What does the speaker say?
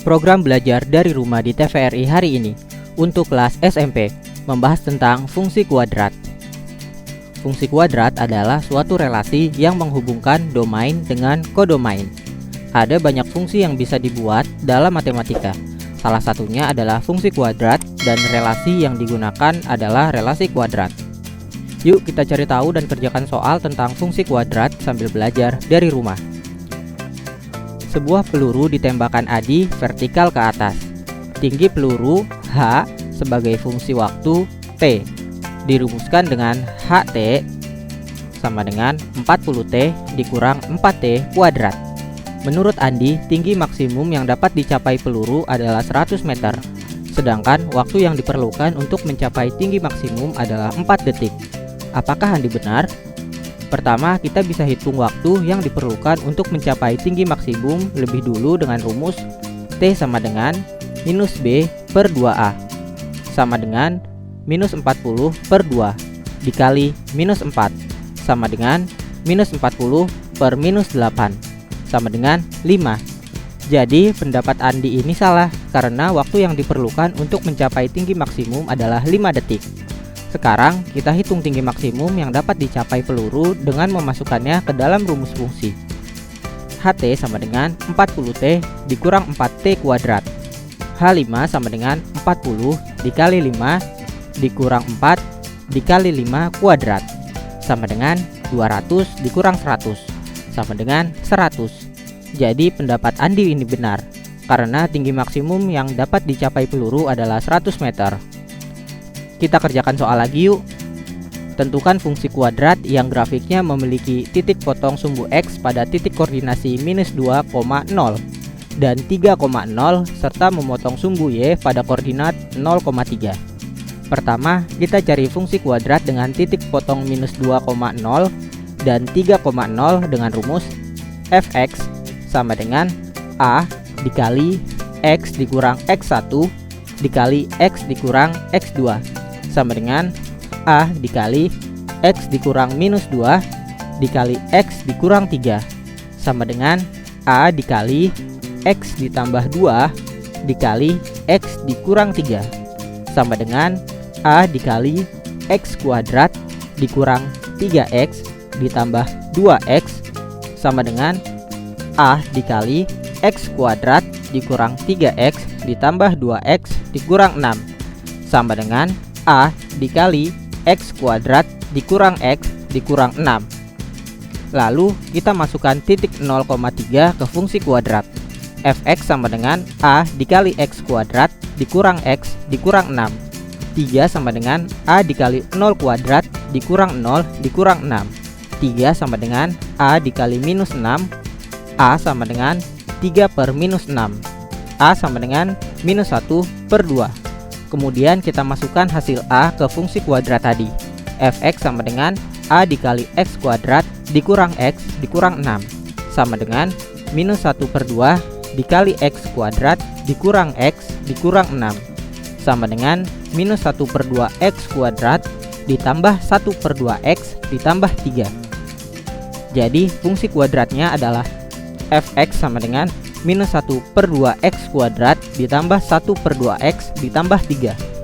Program belajar dari rumah di TVRI hari ini untuk kelas SMP membahas tentang fungsi kuadrat. Fungsi kuadrat adalah suatu relasi yang menghubungkan domain dengan kodomain. Ada banyak fungsi yang bisa dibuat dalam matematika. Salah satunya adalah fungsi kuadrat dan relasi yang digunakan adalah relasi kuadrat. Yuk kita cari tahu dan kerjakan soal tentang fungsi kuadrat sambil belajar dari rumah. Sebuah peluru ditembakkan Adi vertikal ke atas. Tinggi peluru H sebagai fungsi waktu T dirumuskan dengan HT sama dengan 40T dikurang 4T kuadrat. Menurut Andi, tinggi maksimum yang dapat dicapai peluru adalah 100 meter. Sedangkan waktu yang diperlukan untuk mencapai tinggi maksimum adalah 4 detik. Apakah Andi benar? Pertama, kita bisa hitung waktu yang diperlukan untuk mencapai tinggi maksimum lebih dulu dengan rumus T sama dengan minus B per 2A sama dengan minus 40 per 2 dikali minus 4 sama dengan minus 40 per minus 8 sama dengan 5. Jadi pendapat Andi ini salah karena waktu yang diperlukan untuk mencapai tinggi maksimum adalah 5 detik. Sekarang kita hitung tinggi maksimum yang dapat dicapai peluru dengan memasukkannya ke dalam rumus fungsi. HT sama dengan 40T dikurang 4T kuadrat. H5 sama dengan 40 dikali 5 dikurang 4 dikali 5 kuadrat sama dengan 200 dikurang 100 sama dengan 100. Jadi pendapat Andi ini benar karena tinggi maksimum yang dapat dicapai peluru adalah 100 meter. Kita kerjakan soal lagi yuk. Tentukan fungsi kuadrat yang grafiknya memiliki titik potong sumbu X pada titik koordinasi minus 2,0 dan 3,0 serta memotong sumbu Y pada koordinat 0,3. Pertama, kita cari fungsi kuadrat dengan titik potong minus 2,0 dan 3,0 dengan rumus fx sama dengan A dikali X dikurang X1 dikali X dikurang X2 sama dengan A dikali X dikurang minus 2 dikali X dikurang 3 sama dengan A dikali X ditambah 2 dikali X dikurang 3 sama dengan A dikali X kuadrat dikurang 3X ditambah 2X sama dengan A dikali X kuadrat dikurang 3X ditambah 2X dikurang 6 sama dengan A dikali X kuadrat dikurang X dikurang 6. Lalu kita masukkan titik 0,3 ke fungsi kuadrat. Fx sama dengan A dikali X kuadrat dikurang X dikurang 6. 3 sama dengan A dikali 0 kuadrat dikurang 0 dikurang 6. 3 sama dengan A dikali minus 6. A sama dengan 3 per minus 6. A sama dengan minus 1 per 2. Kemudian kita masukkan hasil A ke fungsi kuadrat tadi. Fx sama dengan A dikali X kuadrat dikurang X dikurang 6 sama dengan minus 1 per 2 dikali X kuadrat dikurang X dikurang 6 sama dengan minus 1 per 2X kuadrat ditambah 1 per 2X ditambah 3. Jadi fungsi kuadratnya adalah Fx sama dengan minus 1 per 2X kuadrat ditambah 1 per 2X ditambah 3.